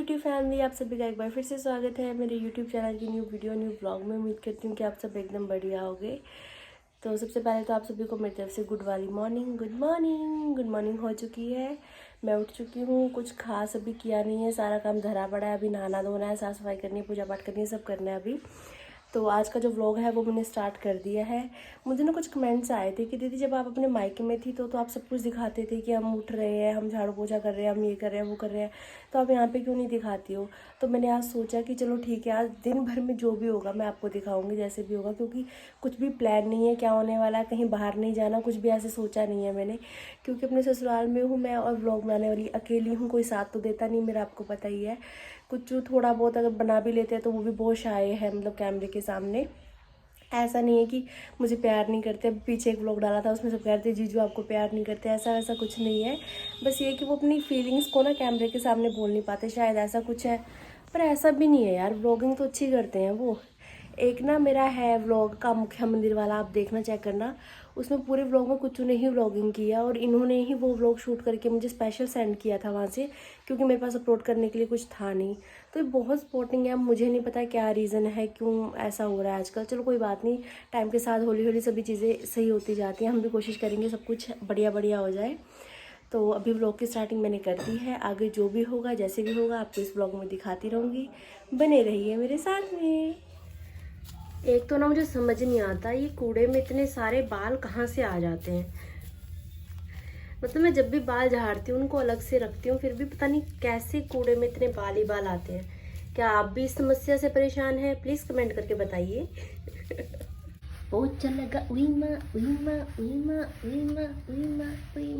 YouTube family, आप सभी का एक बार फिर से स्वागत है मेरे यूट्यूब चैनल की न्यू वीडियो न्यू ब्लॉग में। उम्मीद करती हूँ कि आप सब एकदम बढ़िया होंगे। तो सबसे पहले तो आप सभी को मेरी तरफ से गुड वाली मॉर्निंग। गुड मॉर्निंग हो चुकी है, मैं उठ चुकी हूँ। कुछ खास अभी किया नहीं है, सारा काम धरा पड़ा है। अभी नहाना धोना है, साफ़ सफाई करनी है, पूजा पाठ करनी है, सब करना है अभी। तो आज का जो व्लॉग है वो मैंने स्टार्ट कर दिया है। मुझे ना कुछ कमेंट्स आए थे कि दीदी जब आप अपने मायके में थी तो आप सब कुछ दिखाते थे कि हम उठ रहे हैं, हम झाड़ू पोछा कर रहे हैं, हम ये कर रहे हैं, वो कर रहे हैं, तो आप यहाँ पे क्यों नहीं दिखाती हो। तो मैंने आज सोचा कि चलो ठीक है, आज दिन भर में जो भी होगा मैं आपको दिखाऊंगी, जैसे भी होगा, क्योंकि कुछ भी प्लान नहीं है क्या होने वाला है, कहीं बाहर नहीं जाना, कुछ भी ऐसे सोचा नहीं है मैंने। क्योंकि अपने ससुराल में हूँ मैं और व्लॉग बनाने वाली अकेली हूँ, कोई साथ तो देता नहीं मेरा, आपको पता ही है। कुछ थोड़ा बहुत अगर बना भी लेते हैं तो वो भी बहुत शाय है, मतलब कैमरे के सामने। ऐसा नहीं है कि मुझे प्यार नहीं करते। अब पीछे एक व्लॉग डाला था, उसमें सब कह रहे थे जीजू आपको प्यार नहीं करते, ऐसा वैसा कुछ नहीं है। बस ये कि वो अपनी फीलिंग्स को ना कैमरे के सामने बोल नहीं पाते, शायद ऐसा कुछ है। पर ऐसा भी नहीं है यार, व्लॉगिंग तो अच्छी करते हैं वो। एक ना मेरा है व्लॉग का मुख्य मंदिर वाला, आप देखना चेक करना। उसमें पूरे व्लॉग में कुछ ने ही व्लॉगिंग किया और इन्होंने ही वो व्लॉग शूट करके मुझे स्पेशल सेंड किया था वहाँ से, क्योंकि मेरे पास अपलोड करने के लिए कुछ था नहीं। तो ये बहुत सपोर्टिंग है। मुझे नहीं पता क्या रीज़न है, क्यों ऐसा हो रहा है आजकल। चलो कोई बात नहीं, टाइम के साथ हौली हौली सभी चीज़ें सही होती जाती हैं। हम भी कोशिश करेंगे सब कुछ बढ़िया बढ़िया हो जाए। तो अभी व्लॉग की स्टार्टिंग मैंने कर दी है, आगे जो भी होगा जैसे भी होगा आपको इस व्लॉग में दिखाती रहूँगी। बने रहिए मेरे साथ में। एक तो ना मुझे समझ नहीं आता, ये कूड़े में इतने सारे बाल कहाँ से आ जाते हैं। मतलब मैं जब भी बाल झाड़ती हूँ उनको अलग से रखती हूँ, फिर भी पता नहीं कैसे कूड़े में इतने बाल ही बाल आते हैं। क्या आप भी इस समस्या से परेशान हैं? प्लीज़ कमेंट करके बताइए। पोछा लगा उई माँ उई माँ उई माँ उई माँ उई माँ उई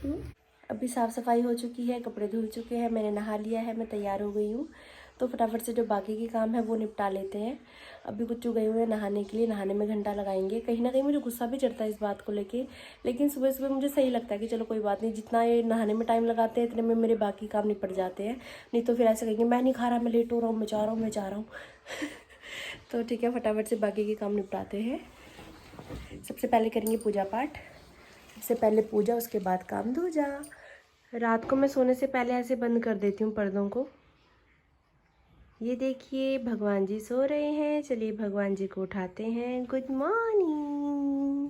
माँ। अभी साफ़ सफाई हो चुकी है, कपड़े धुल चुके हैं, मैंने नहा लिया है, मैं तैयार हो गई हूँ। तो फटाफट से जो बाकी के काम है वो निपटा लेते हैं। अभी कुछ गए हुए हैं नहाने के लिए, नहाने में घंटा लगाएंगे। कहीं ना कहीं मुझे गुस्सा भी चढ़ता है इस बात को लेके, लेकिन सुबह सुबह मुझे सही लगता है कि चलो कोई बात नहीं, जितना ये नहाने में टाइम लगाते हैं इतने में मेरे बाकी काम निपट जाते हैं। नहीं तो फिर ऐसे कहेंगे मैं नहीं खा रहा, मैं लेट हो रहा हूँ, मैं जा रहा हूँ, मैं जा रहा हूँ। तो ठीक है, फटाफट से बाकी के काम निपटाते हैं। सबसे पहले करेंगे पूजा पाठ। सबसे पहले पूजा, उसके बाद काम दूजा। रात को मैं सोने से पहले ऐसे बंद कर देती हूँ पर्दों को। ये देखिए भगवान जी सो रहे हैं, चलिए भगवान जी को उठाते हैं। Good morning.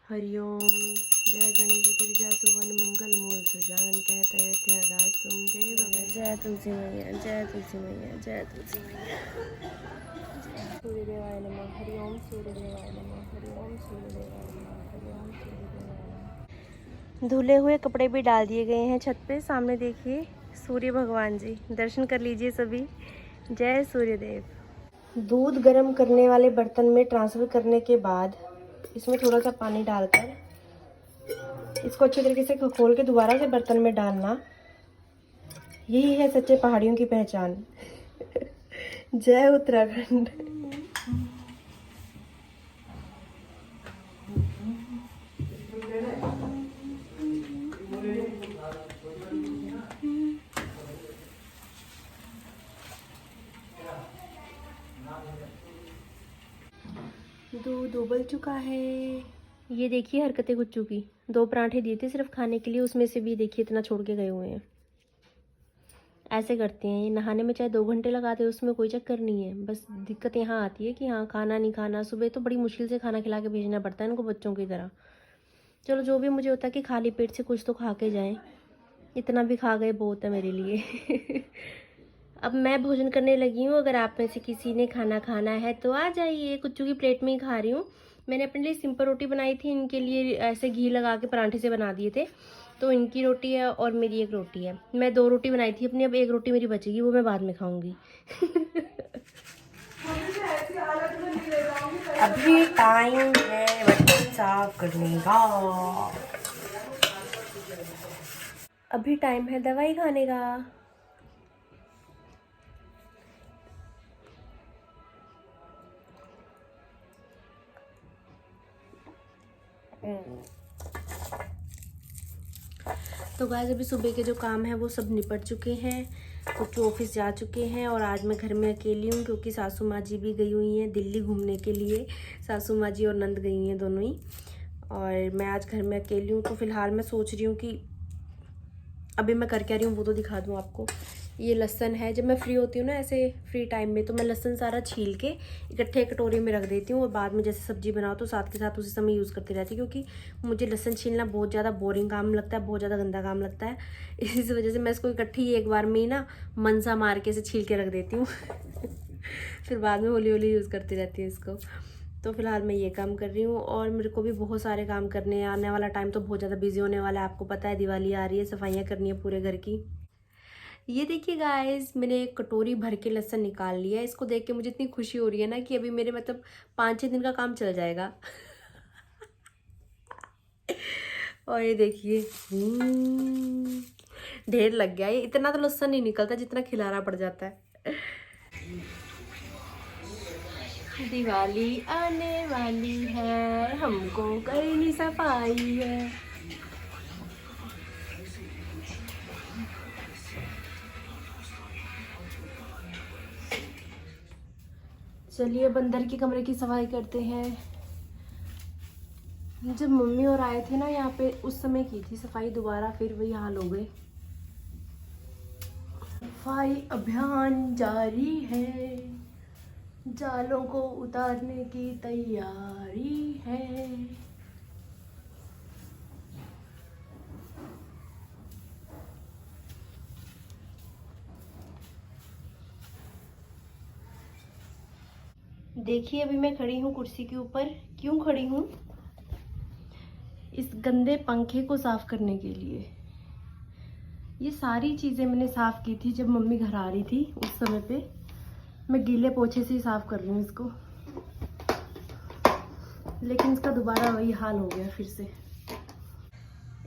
हरिओम। जय गणेश गिरिजा सुवन मंगल मूर्त जान, कहते अत्यादास तुम देव। जय तुलसी मैया, जय तुलसी मैया, जय तुलसी मैया। सूर्यदेवाय नमः। हरिओम सूर्यदेवाय नमः। हरिओम सूर्यदेवाय नमः। हरिओम सूर्यदेवाय नमः। धुले हुए कपड़े भी डाल दिए गए हैं छत पे। सामने देखिए सूर्य भगवान जी, दर्शन कर लीजिए सभी। जय सूर्यदेव। दूध गर्म करने वाले बर्तन में ट्रांसफ़र करने के बाद इसमें थोड़ा सा पानी डालकर इसको अच्छे तरीके से खोल के दोबारा से बर्तन में डालना, यही है सच्चे पहाड़ियों की पहचान। जय उत्तराखंड। दूध उबल चुका है। ये देखिए हरकतें गुच्चू की। 2 पराठे दिए थे सिर्फ खाने के लिए, उसमें से भी देखिए इतना छोड़ के गए हुए हैं। ऐसे करते हैं ये, नहाने में चाहे 2 घंटे लगाते हैं उसमें कोई चक्कर नहीं है। बस दिक्कत यहाँ आती है कि हाँ खाना नहीं खाना। सुबह तो बड़ी मुश्किल से खाना खिला के भेजना पड़ता है इनको, बच्चों की तरह। चलो जो भी मुझे होता है कि खाली पेट से कुछ तो खा के जाएं, इतना भी खा गए बहुत है मेरे लिए। अब मैं भोजन करने लगी हूँ। अगर आप में से किसी ने खाना खाना है तो आ जाइए। कुच्चू की प्लेट में ही खा रही हूँ। मैंने अपने लिए सिंपल रोटी बनाई थी, इनके लिए ऐसे घी लगा के पराठे से बना दिए थे। तो इनकी रोटी है और मेरी एक रोटी है। मैं 2 रोटी बनाई थी अपनी, अब 1 रोटी मेरी बचेगी, वो मैं बाद में खाऊंगी। अभी टाइम है बर्तन साफ करने का। अभी टाइम है दवाई खाने का। तो गाइस अभी सुबह के जो काम है वो सब निपट चुके हैं। कुछ ऑफिस जा चुके हैं और आज मैं घर में अकेली हूँ, क्योंकि सासू माँ जी भी गई हुई हैं दिल्ली घूमने के लिए। सासू माँ जी और नंद गई हुई हैं दोनों ही, और मैं आज घर में अकेली हूँ। तो फिलहाल मैं सोच रही हूँ कि अभी मैं करके आ रही हूँ वो तो दिखा दूँ आपको। ये लहसन है, जब मैं फ्री होती हूँ ना ऐसे फ्री टाइम में, तो मैं लहसन सारा छील के इकट्ठे कटोरे में रख देती हूँ और बाद में जैसे सब्जी बनाओ तो साथ के साथ उसी समय यूज़ करती रहती हूँ, क्योंकि मुझे लहसन छीलना बहुत ज़्यादा बोरिंग काम लगता है, बहुत ज़्यादा गंदा काम लगता है। इसी वजह से मैं इसको इकट्ठी एक बार में ही ना मनसा मार के इसे छील के रख देती हूँ फिर बाद में हौली हौली यूज़ करती रहती हूँ इसको। तो फिलहाल मैं ये काम कर रही हूँ और मेरे को भी बहुत सारे काम करने हैं। आने वाला टाइम तो बहुत ज़्यादा बिजी होने वाला है, आपको पता है दिवाली आ रही है, सफाइयाँ करनी है पूरे घर की। ये देखिए गाइस, मैंने एक कटोरी भर के लहसुन निकाल लिया है। इसको देख के मुझे इतनी खुशी हो रही है ना कि अभी मेरे मतलब 5-6 दिन का काम चल जाएगा और ये देखिए ढेर लग गया। ये इतना तो लहसुन नहीं निकलता जितना खिलाना पड़ जाता है। दिवाली आने वाली है, हमको करनी सफाई है। चलिए बंदर के कमरे की सफाई करते हैं। जब मम्मी और आए थे ना यहाँ पे, उस समय की थी सफाई, दोबारा फिर वही हाल हो गए। सफाई अभियान जारी है, जालों को उतारने की तैयारी है। देखिए अभी मैं खड़ी हूँ कुर्सी के ऊपर। क्यों खड़ी हूँ? इस गंदे पंखे को साफ करने के लिए। ये सारी चीज़ें मैंने साफ की थी जब मम्मी घर आ रही थी, उस समय पे। मैं गीले पोछे से ही साफ कर रही हूँ इसको, लेकिन इसका दोबारा वही हाल हो गया फिर से।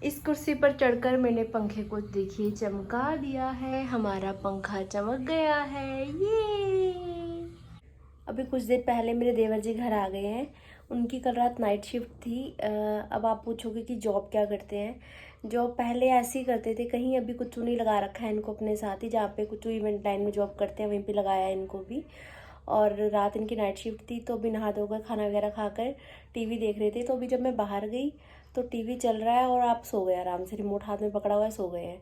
इस कुर्सी पर चढ़कर मैंने पंखे को देखिए चमका दिया है। हमारा पंखा चमक गया है। ये अभी कुछ देर पहले मेरे देवर जी घर आ गए हैं। उनकी कल रात नाइट शिफ्ट थी। अब आप पूछोगे कि जॉब क्या करते हैं। जॉब पहले ऐसे ही करते थे कहीं, अभी कुछ नहीं लगा रखा है इनको अपने साथ ही, जहाँ पे कुछ इवेंट लाइन में जॉब करते हैं वहीं पे लगाया है इनको भी। और रात इनकी नाइट शिफ्ट थी, तो अभी नहा धोकर खाना वगैरह खाकर टीवी देख रहे थे। तो अभी जब मैं बाहर गई तो टीवी चल रहा है और आप सो गए आराम से, रिमोट हाथ में पकड़ा हुआ है, सो गए हैं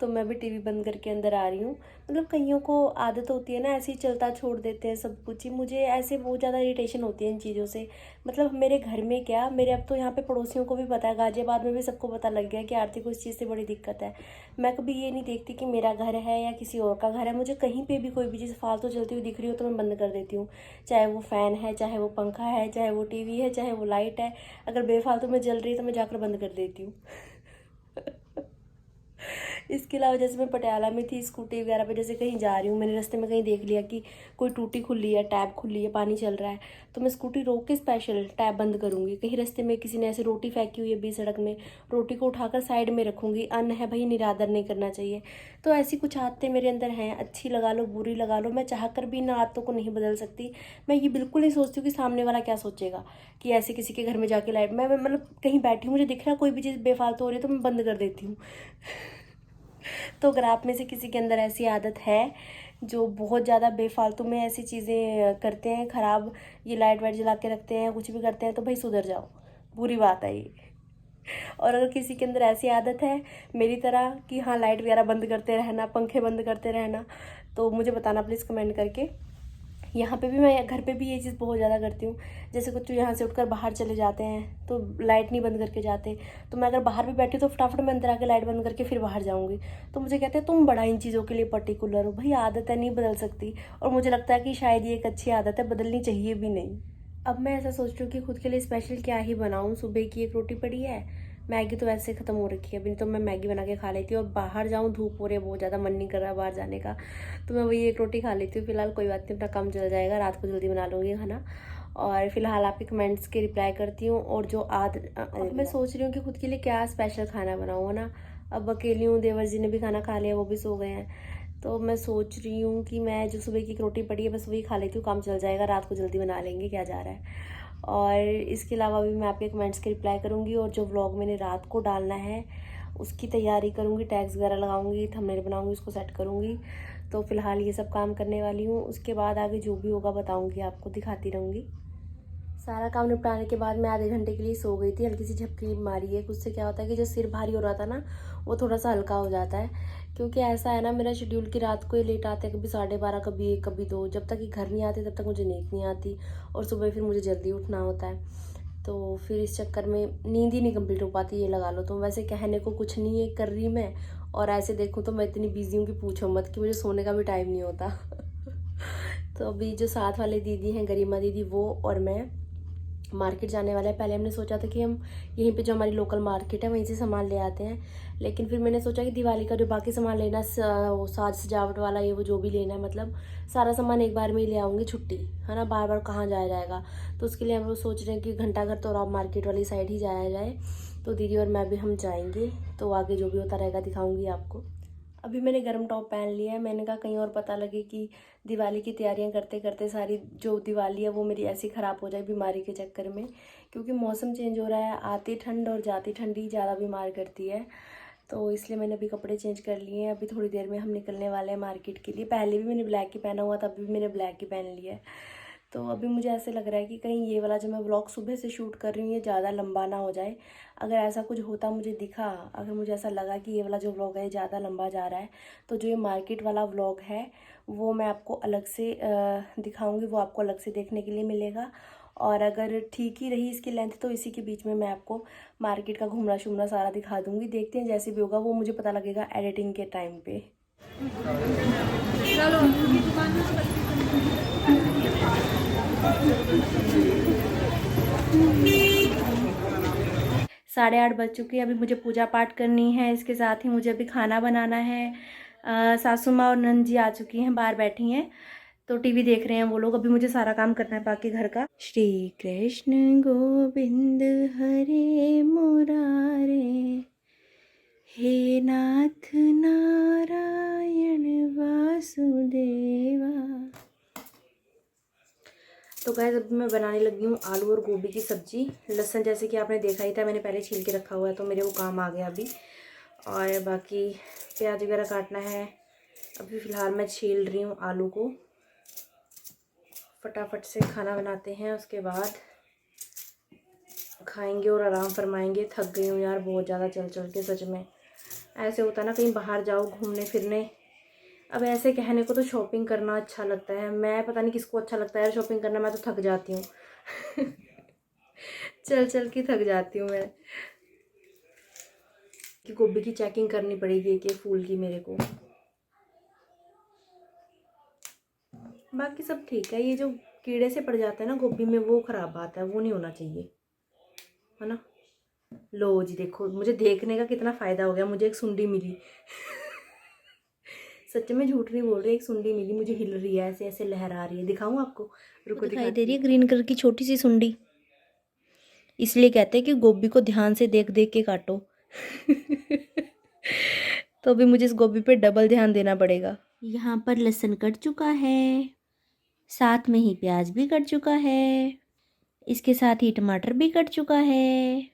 तो मैं भी टीवी बंद करके अंदर आ रही हूँ। मतलब कईयों को आदत होती है ना ऐसे ही चलता छोड़ देते हैं सब कुछ ही। मुझे ऐसे बहुत ज़्यादा इरिटेशन होती है इन चीज़ों से। मतलब मेरे घर में क्या, मेरे अब तो यहाँ पे पड़ोसियों को भी पता है, गाजियाबाद में भी सबको पता लग गया कि आरती को इस चीज़ से बड़ी दिक्कत है। मैं कभी ये नहीं देखती कि मेरा घर है या किसी और का घर है। मुझे कहीं पर भी कोई भी चीज़ फालतू चलती हुई दिख रही हो तो मैं बंद कर देती हूँ। चाहे वो फ़ैन है, चाहे वो पंखा है, चाहे वो टीवी है, चाहे वो लाइट है। अगर बेफालतू में जल रही है तो मैं जाकर बंद कर देती हूँ इसके अलावा जैसे मैं पटियाला में थी, स्कूटी वगैरह पे जैसे कहीं जा रही हूँ, मैंने रास्ते में कहीं देख लिया कि कोई टूटी खुली है, टैप खुली है, पानी चल रहा है, तो मैं स्कूटी रोक के स्पेशल टैप बंद करूँगी। कहीं रास्ते में किसी ने ऐसे रोटी फेंकी हुई है बीच सड़क में, रोटी को उठाकर साइड में रखूँगी। अन्न है भाई, निरादर नहीं करना चाहिए। तो ऐसी कुछ आदतें मेरे अंदर हैं, अच्छी लगा लो बुरी लगा लो, मैं चाह कर भी इन आदतों को नहीं बदल सकती। मैं ये बिल्कुल नहीं सोचती हूँ कि सामने वाला क्या सोचेगा, कि ऐसे किसी के घर में जाके लाइट, मैं मतलब कहीं बैठी हूँ, मुझे दिख रहा है कोई भी चीज़ बेफालतू हो रही है तो मैं बंद कर देती हूँ तो अगर आप में से किसी के अंदर ऐसी आदत है जो बहुत ज़्यादा बेफालतू में ऐसी चीज़ें करते हैं ख़राब, ये लाइट वाइट जला के रखते हैं, कुछ भी करते हैं, तो भाई सुधर जाओ, बुरी बात है ये। और अगर किसी के अंदर ऐसी आदत है मेरी तरह कि हाँ लाइट वगैरह बंद करते रहना, पंखे बंद करते रहना, तो मुझे बताना प्लीज़ कमेंट करके। यहाँ पे भी मैं घर पे भी ये चीज़ बहुत ज़्यादा करती हूँ। जैसे कुछ यहाँ से उठकर बाहर चले जाते हैं तो लाइट नहीं बंद करके जाते, तो मैं अगर बाहर भी बैठी तो फटाफट मैं अंदर आके लाइट बंद करके फिर बाहर जाऊँगी। तो मुझे कहते हैं तुम बड़ा इन चीज़ों के लिए पर्टिकुलर हो। भाई आदत है, नहीं बदल सकती, और मुझे लगता है कि शायद ये एक अच्छी आदत है, बदलनी चाहिए भी नहीं। अब मैं ऐसा सोच रही हूँ कि खुद के लिए स्पेशल क्या ही बनाऊँ। सुबह की एक रोटी पड़ी है, मैगी तो वैसे ख़त्म हो रखी है, अभी तो मैं मैगी बना के खा लेती हूँ। और बाहर जाऊँ, धूप हो रही है बहुत ज़्यादा, मन नहीं कर रहा बाहर जाने का, तो मैं वही एक रोटी खा लेती हूँ। फिलहाल कोई बात नहीं, अपना काम चल जाएगा, रात को जल्दी बना लूँगी खाना। और फिलहाल आपके कमेंट्स के रिप्लाई करती हूँ। और जो अब मैं सोच रही हूँ कि खुद के लिए क्या स्पेशल खाना बनाऊँ ना। अब अकेली हूँ, देवर जी ने भी खाना खा लिया, वो भी सो गए हैं, तो मैं सोच रही हूँ कि मैं जो सुबह की एक रोटी पड़ी है बस वही खा लेती हूँ, काम चल जाएगा, रात को जल्दी बना लेंगे, क्या जा रहा है। और इसके अलावा भी मैं आपके कमेंट्स के रिप्लाई करूँगी, और जो व्लॉग मैंने रात को डालना है उसकी तैयारी करूँगी, टैग्स वगैरह लगाऊँगी, थंबनेल बनाऊँगी, उसको सेट करूँगी। तो फिलहाल ये सब काम करने वाली हूँ। उसके बाद आगे जो भी होगा बताऊँगी, आपको दिखाती रहूँगी। सारा काम निपटाने के बाद मैं आधे घंटे के लिए सो गई थी। हल्की सी झपकी मारी है। उससे क्या होता है कि जो सिर भारी हो रहा था ना, वो थोड़ा सा हल्का हो जाता है। क्योंकि ऐसा है ना मेरा शेड्यूल कि रात को ही लेट आते हैं, कभी 12:30, कभी 1, कभी 2। जब तक ये घर नहीं आते तब तक मुझे नींद नहीं आती, और सुबह फिर मुझे जल्दी उठना होता है। तो फिर इस चक्कर में नींद ही नहीं कंप्लीट हो पाती, ये लगा लो। तो वैसे कहने को कुछ नहीं है कर रही मैं, और ऐसे देखूँ तो मैं इतनी बिजी हूँ कि पूछो मत, कि मुझे सोने का भी टाइम नहीं होता। तो अभी जो साथ वाले दीदी हैं, गरिमा दीदी, वो और मैं मार्केट जाने वाला है। पहले हमने सोचा था कि हम यहीं पे जो हमारी लोकल मार्केट है वहीं से सामान ले आते हैं, लेकिन फिर मैंने सोचा कि दिवाली का जो बाकी सामान लेना, वो साज सजावट वाला, ये वो जो भी लेना है, मतलब सारा सामान एक बार में ही ले आऊँगी, छुट्टी है ना, बार बार कहाँ जाया जाएगा। तो उसके लिए हम लोग सोच रहे हैं कि घंटाघर तो और मार्केट वाली साइड ही जाया जाए। तो दीदी और मैं भी हम जाएंगे, तो आगे जो भी होता रहेगा दिखाऊंगी आपको। अभी मैंने गर्म टॉप पहन लिया है। मैंने कहा कहीं और पता लगे कि दिवाली की तैयारियां करते करते सारी जो दिवाली है वो मेरी ऐसी ख़राब हो जाए बीमारी के चक्कर में, क्योंकि मौसम चेंज हो रहा है, आती ठंड और जाती ठंडी ज़्यादा बीमार करती है। तो इसलिए मैंने अभी कपड़े चेंज कर लिए हैं। अभी थोड़ी देर में हम निकलने वाले हैं मार्केट के लिए। पहले भी मैंने ब्लैक ही पहना हुआ था, अभी भी मैंने ब्लैक ही पहन लिया है। तो अभी मुझे ऐसे लग रहा है कि कहीं ये वाला जो मैं व्लॉग सुबह से शूट कर रही हूँ ये ज़्यादा लंबा ना हो जाए। अगर ऐसा कुछ होता मुझे दिखा, अगर मुझे ऐसा लगा कि ये वाला जो व्लॉग है ये ज़्यादा लंबा जा रहा है, तो जो ये मार्केट वाला व्लॉग है वो मैं आपको अलग से दिखाऊंगी, वो आपको अलग से देखने के लिए मिलेगा। और अगर ठीक ही रही इसकी लेंथ तो इसी के बीच में मैं आपको मार्केट का घूमना शूमना सारा दिखा दूँगी। देखते हैं जैसे भी होगा, वो मुझे पता लगेगा एडिटिंग के टाइम पे। चलो 8:30 बज चुकी है। अभी मुझे पूजा पाठ करनी है, इसके साथ ही मुझे अभी खाना बनाना है। सासू माँ और नंद जी आ चुकी हैं, बाहर बैठी हैं, तो टीवी देख रहे हैं वो लोग। अभी मुझे सारा काम करना है बाकी घर का। श्री कृष्ण गोविंद हरे मुरारे, हे नाथ नारायण वासुदेवा। तो गाइस अभी मैं बनाने लगी हूँ आलू और गोभी की सब्जी। लहसुन जैसे कि आपने देखा ही था, मैंने पहले छील के रखा हुआ है, तो मेरे वो काम आ गया अभी। और बाकी प्याज वगैरह काटना है। अभी फ़िलहाल मैं छील रही हूँ आलू को। फटाफट से खाना बनाते हैं, उसके बाद खाएंगे और आराम फरमाएंगे। थक गई हूँ यार बहुत ज़्यादा चल चल के, सच में। ऐसे होता है ना, कहीं बाहर जाओ घूमने फिरने। अब ऐसे कहने को तो शॉपिंग करना अच्छा लगता है, मैं पता नहीं किसको अच्छा लगता है यार शॉपिंग करना, मैं तो थक जाती हूँ। चल चल के थक जाती हूँ मैं। कि गोभी की चेकिंग करनी पड़ेगी एक एक फूल की मेरे को। बाकी सब ठीक है, ये जो कीड़े से पड़ जाते हैं ना गोभी में, वो ख़राब बात है, वो नहीं होना चाहिए, है ना। लो जी देखो, मुझे देखने का कितना फ़ायदा हो गया, मुझे एक सुंडी मिली। सच में झूठ नहीं बोल रही, एक सुंडी मिली मुझे, हिल रही है, ऐसे ऐसे लहरा रही है। दिखाऊं आपको, रुको दिखाई दे रही है ग्रीन कलर की छोटी सी सुंडी। इसलिए कहते हैं कि गोभी को ध्यान से देख देख के काटो। तो अभी मुझे इस गोभी पे डबल ध्यान देना पड़ेगा। यहाँ पर लहसुन कट चुका है, साथ में ही प्याज भी कट चुका है, इसके साथ ही टमाटर भी कट चुका है,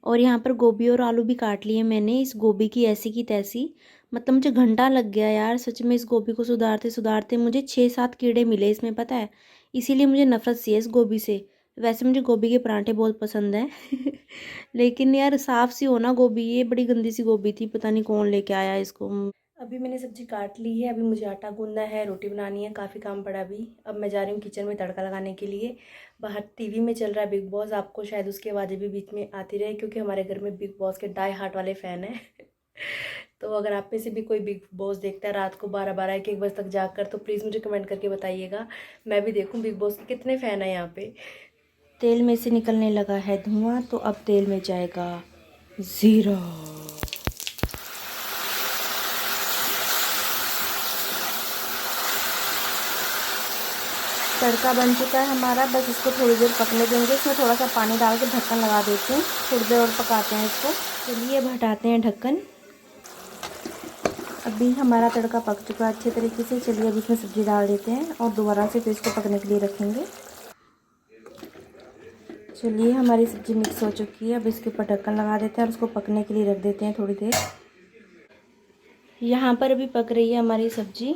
और यहाँ पर गोभी और आलू भी काट लिए मैंने। इस गोभी की ऐसी की तैसी, मतलब मुझे घंटा लग गया यार सच में। इस गोभी को सुधारते सुधारते मुझे 6-7 कीड़े मिले इसमें, पता है। इसीलिए मुझे नफ़रत सी है इस गोभी से। वैसे मुझे गोभी के परांठे बहुत पसंद हैं। लेकिन यार साफ़ सी हो ना गोभी, ये बड़ी गंदी सी गोभी थी, पता नहीं कौन लेके आया इसको। अभी मैंने सब्जी काट ली है, अभी मुझे आटा गूंदना है, रोटी बनानी है, काफ़ी काम पड़ा अभी। अब मैं जा रही हूँ किचन में तड़का लगाने के लिए। बाहर टीवी में चल रहा है बिग बॉस, आपको शायद उसकी आवाज़ें भी बीच में आती रहे, क्योंकि हमारे घर में बिग बॉस के डाई हार्ट वाले फ़ैन हैं। तो अगर आप में से भी कोई बिग बॉस देखता है रात को 12-12, 1-1 बजे तक जाग कर, तो प्लीज़ मुझे कमेंट करके बताइएगा, मैं भी देखूँ बिग बॉस के कितने फ़ैन हैं यहाँ पे। तेल में से निकलने लगा है धुआं, तो अब तेल में जाएगा ज़ीरा। तड़का बन चुका है हमारा, बस इसको थोड़ी देर पकने देंगे। इसमें थोड़ा सा पानी डाल के ढक्कन लगा देते हैं, थोड़ी देर और पकाते हैं इसको। चलिए अब हटाते हैं ढक्कन। अभी हमारा तड़का पक चुका है अच्छे तरीके से। चलिए अब इसमें सब्ज़ी डाल देते हैं और दोबारा से फिर इसको पकने के लिए रखेंगे। चलिए हमारी सब्ज़ी मिक्स हो चुकी है, अब इसके ऊपर ढक्कन लगा देते हैं और उसको पकने के लिए रख देते हैं थोड़ी देर। यहाँ पर अभी पक रही है हमारी सब्ज़ी।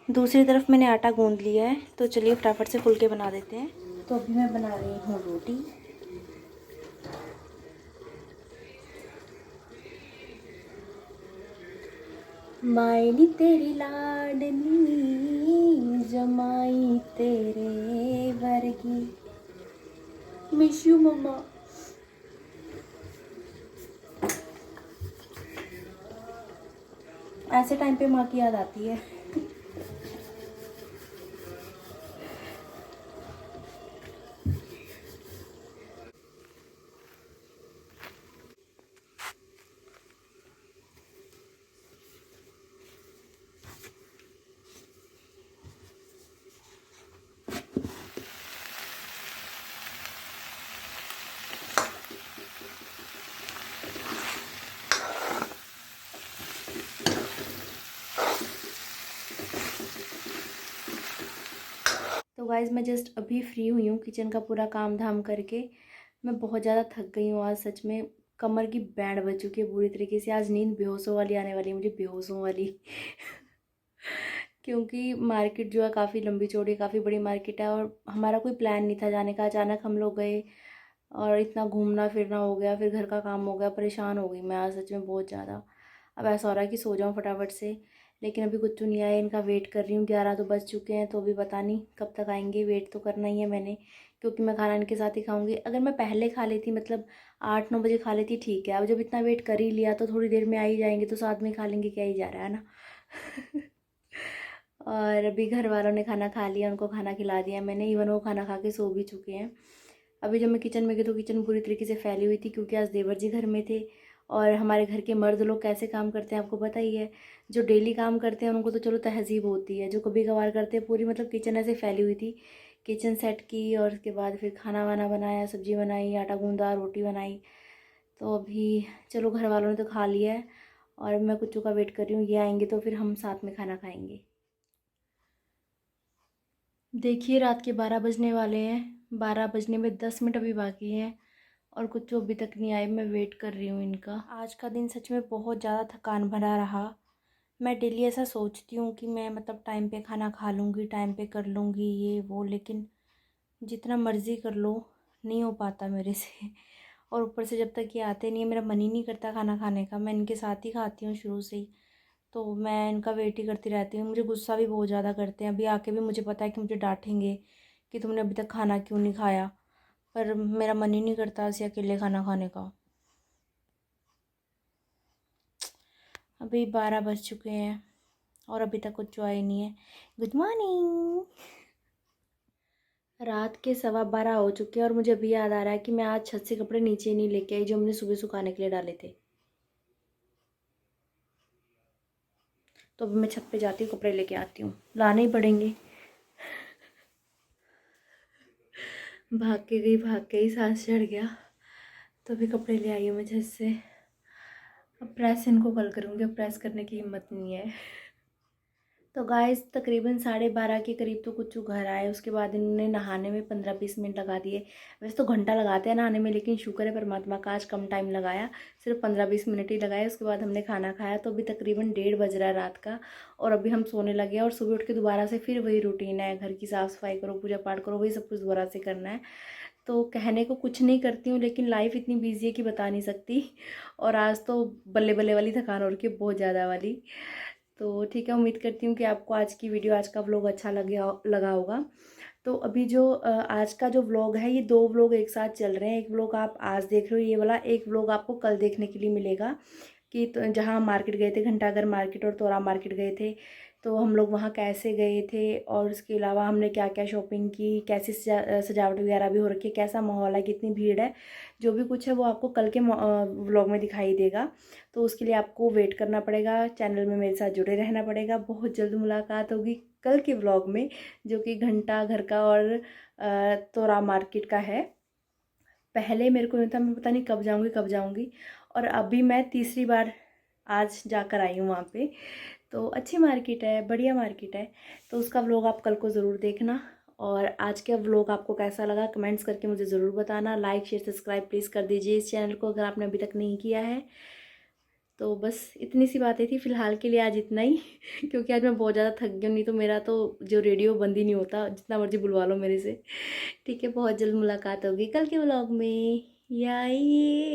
दूसरी तरफ मैंने आटा गूंद लिया है, तो चलिए फटाफट से फुलके बना देते हैं। तो अभी मैं बना रही हूँ रोटी। मायनी तेरी लाडली जमाई तेरे वर्गी। मिस यू मम्मा। ऐसे टाइम पे माँ की याद आती है। तो गाइज़ मैं जस्ट अभी फ्री हुई हूँ किचन का पूरा काम धाम करके। मैं बहुत ज़्यादा थक गई हूँ आज, सच में कमर की बैंड बज चुकी है पूरी तरीके से। आज नींद बेहोशों वाली आने वाली है मुझे, बेहोशों वाली। क्योंकि मार्केट जो है काफ़ी लंबी चौड़ी, काफ़ी बड़ी मार्केट है और हमारा कोई प्लान नहीं था जाने का। अचानक हम लोग गए और इतना घूमना फिरना हो गया, फिर घर का काम हो गया। परेशान हो गई मैं आज सच में बहुत ज़्यादा। अब ऐसा हो रहा है कि सो जाऊँ फटाफट से, लेकिन अभी कुछ नहीं आया। इनका वेट कर रही हूँ, 11 तो बज चुके हैं, तो अभी पता नहीं कब तक आएंगे। वेट तो करना ही है मैंने, क्योंकि मैं खाना इनके साथ ही खाऊंगी। अगर मैं पहले खा लेती, मतलब 8-9 बजे खा लेती, ठीक है। अब जब इतना वेट कर ही लिया तो थोड़ी देर में आ ही जाएंगे, तो साथ में खा लेंगे, क्या ही जा रहा है ना। और अभी घर वालों ने खाना खा लिया, उनको खाना खिला दिया मैंने। इवन वो खाना खा के सो भी चुके हैं। अभी जब मैं किचन में गई तो किचन पूरी तरीके से फैली हुई थी, क्योंकि आज देवर जी घर में थे। और हमारे घर के मर्द लोग कैसे काम करते हैं आपको पता ही है। जो डेली काम करते हैं उनको तो चलो तहज़ीब होती है, जो कभी कभार करते हैं, पूरी मतलब किचन ऐसे फैली हुई थी। किचन सेट की और उसके बाद फिर खाना वाना बनाया, सब्जी बनाई, आटा गूंदा, रोटी बनाई। तो अभी चलो घर वालों ने तो खा लिया है और मैं कुछ का वेट कर रही हूँ, ये आएंगे तो फिर हम साथ में खाना खाएंगे। देखिए रात के 12 बजने वाले हैं, 12 बजने में 10 मिनट अभी बाकी हैं और कुछ अभी तक नहीं आए। मैं वेट कर रही हूँ इनका। आज का दिन सच में बहुत ज़्यादा थकान भरा रहा। मैं डेली ऐसा सोचती हूँ कि मैं मतलब टाइम पे खाना खा लूँगी, टाइम पे कर लूँगी ये वो, लेकिन जितना मर्ज़ी कर लो नहीं हो पाता मेरे से। और ऊपर से जब तक ये आते नहीं है मेरा मन ही नहीं करता खाना खाने का। मैं इनके साथ ही खाती हूँ शुरू से ही, तो मैं इनका वेट ही करती रहती हूँ। मुझे गुस्सा भी बहुत ज़्यादा करते हैं, अभी आके भी मुझे पता है कि मुझे डांटेंगे कि तुमने अभी तक खाना क्यों नहीं खाया, पर मेरा मन ही नहीं करता ऐसे अकेले खाना खाने का। अभी 12 बज चुके हैं और अभी तक कुछ आया नहीं है। Good morning. रात के 12:15 हो चुके हैं और मुझे अभी याद आ रहा है कि मैं आज छत से कपड़े नीचे नहीं लेके आई जो हमने सुबह सुखाने के लिए डाले थे। तो अभी मैं छत पे जाती हूँ, कपड़े लेके आती हूँ, लाने ही पड़ेंगे। भाग के ही सांस चढ़ गया। तो अभी कपड़े ले आई हूँ मैं छत से। अब प्रेस इनको कल करूँगी, अब प्रेस करने की हिम्मत नहीं है। तो गाइस तकरीबन 12:30 के करीब तो कुछ घर आए। उसके बाद इन्होंने नहाने में 15-20 मिनट लगा दिए। वैसे तो घंटा लगाते हैं नहाने में, लेकिन शुक्र है परमात्मा का आज कम टाइम लगाया, सिर्फ 15-20 मिनट ही लगाए। उसके बाद हमने खाना खाया। तो अभी तकरीबन 1:30 बज रहा है रात का और अभी हम सोने लगे हैं। और सुबह उठ के दोबारा से फिर वही रूटीन है, घर की साफ़ सफाई करो, पूजा पाठ करो, वही सब कुछ दोबारा से करना है। तो कहने को कुछ नहीं करती हूँ, लेकिन लाइफ इतनी बिजी है कि बता नहीं सकती। और आज तो बल्ले बल्ले वाली थकान हो रही है, बहुत ज़्यादा वाली। तो ठीक है, उम्मीद करती हूँ कि आपको आज की वीडियो, आज का व्लॉग अच्छा लगा होगा। तो अभी जो आज का जो व्लॉग है, ये 2 व्लॉग एक साथ चल रहे हैं। एक व्लॉग आप आज देख रहे हो ये वाला, एक व्लॉग आपको कल देखने के लिए मिलेगा कि तो जहाँ हम मार्केट गए थे, घंटाघर मार्केट और तोरा मार्केट गए थे, तो हम लोग वहाँ कैसे गए थे और उसके अलावा हमने क्या क्या शॉपिंग की, कैसी सजावट वगैरह भी हो रखी है, कैसा माहौल है, कितनी भीड़ है, जो भी कुछ है वो आपको कल के व्लॉग में दिखाई देगा। तो उसके लिए आपको वेट करना पड़ेगा, चैनल में मेरे साथ जुड़े रहना पड़ेगा। बहुत जल्द मुलाकात होगी कल के व्लॉग में, जो कि घंटा घर का और तोरा मार्केट का है। पहले मेरे को नहीं था, मैं पता नहीं कब जाऊंगी कब जाऊंगी, और अभी मैं तीसरी बार आज जाकर आई हूँ वहाँ पे। तो अच्छी मार्केट है, बढ़िया मार्केट है। तो उसका व्लॉग आप कल को ज़रूर देखना। और आज का व्लॉग आपको कैसा लगा कमेंट्स करके मुझे ज़रूर बताना। लाइक शेयर सब्सक्राइब प्लीज़ कर दीजिए इस चैनल को अगर आपने अभी तक नहीं किया है। तो बस इतनी सी बातें थी फ़िलहाल के लिए, आज इतना ही क्योंकि आज मैं बहुत ज़्यादा थक गई हूँ, नहीं तो मेरा तो जो रेडियो बंद ही नहीं होता, जितना मर्जी बुलवा लो मेरे से। ठीक है, बहुत जल्द मुलाकात होगी कल के व्लॉग में। या ये